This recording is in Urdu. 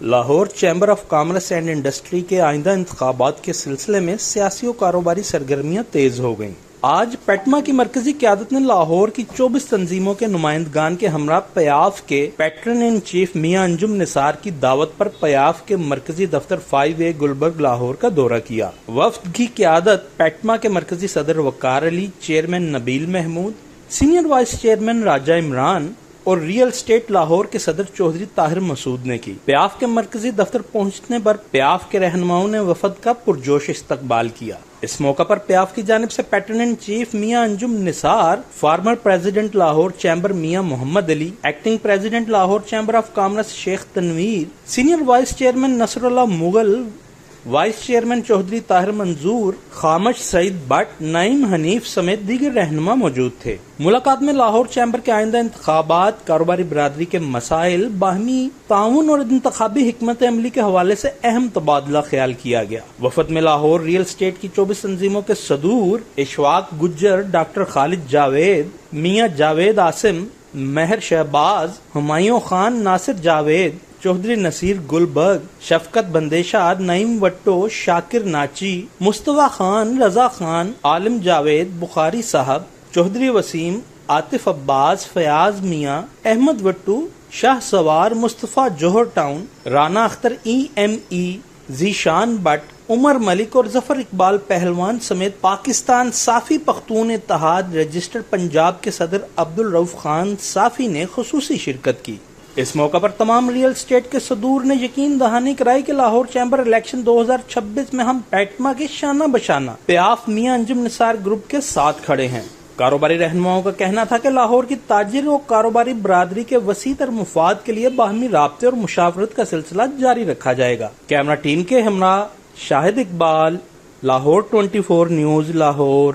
Lahore chamber of commerce and industry کے آئندہ انتخابات کے سلسلے میں سیاسی و کاروباری سرگرمیاں تیز ہو گئیں۔ آج پیٹما کی مرکزی قیادت نے لاہور کی 24 تنظیموں کے نمائندگان کے ہمراہ پیاف کے pattern in chief Mian Anjum نثار کی دعوت پر پیاف کے مرکزی دفتر 5A گلبرگ لاہور کا دورہ کیا۔ وفد کی قیادت پیٹما کے مرکزی صدر وقار علی، چیئرمین نبیل محمود، سینئر وائس چیئرمین راجہ عمران اور ریئل اسٹیٹ لاہور کے صدر چودھری طاہر مسعود نے کی۔ پیاف کے مرکزی دفتر پہنچنے پر پیاف کے رہنماؤں نے وفد کا پرجوش استقبال کیا۔ اس موقع پر پیاف کی جانب سے pattern in chief Mian Anjum Nisar, former president Lahore chamber Mian Muhammad Ali, acting president Lahore chamber of commerce Sheikh Tanveer, senior vice chairman Nasrullah Mughal, vice chairman Chaudhry Tahir Manzoor, Khamish Saeed Butt, Naeem Hanif سمیت دیگر رہنما موجود تھے۔ ملاقات میں لاہور چیمبر کے آئندہ انتخابات، کاروباری برادری کے مسائل، باہمی تعاون اور انتخابی حکمت عملی کے حوالے سے اہم تبادلہ خیال کیا گیا۔ وفد میں لاہور ریئل اسٹیٹ کی 24 تنظیموں کے صدور اشفاق گجر، ڈاکٹر خالد جاوید، میاں جاوید عاصم، مہر شہباز، ہمایوں خان، ناصر جاوید، چودھری نصیر گلبرگ، شفقت بندیشاد، نعیم وٹو، شاکر ناچی، مصطفیٰ خان، رضا خان، عالم جاوید، بخاری صاحب، چودھری وسیم، عاطف عباس، فیاض میاں، احمد وٹو، شاہ سوار، مصطفیٰ جوہر ٹاؤن، رانا اختر EME، ذیشان بٹ، عمر ملک اور ظفر اقبال پہلوان سمیت پاکستان صافی پختون اتحاد رجسٹرڈ پنجاب کے صدر عبدالرؤف خان صافی نے خصوصی شرکت کی۔ اس موقع پر تمام ریئل اسٹیٹ کے صدور نے یقین دہانی کرائی کہ لاہور چیمبر الیکشن 2026 میں ہم پیٹما کے شانہ بشانہ پیاف میاں انجم نثار گروپ کے ساتھ کھڑے ہیں۔ کاروباری رہنماؤں کا کہنا تھا کہ لاہور کی تاجر و کاروباری برادری کے وسیع تر مفاد کے لیے باہمی رابطے اور مشاورت کا سلسلہ جاری رکھا جائے گا۔ کیمرہ ٹیم کے ہمراہ شاہد اقبال، لاہور 24 نیوز لاہور۔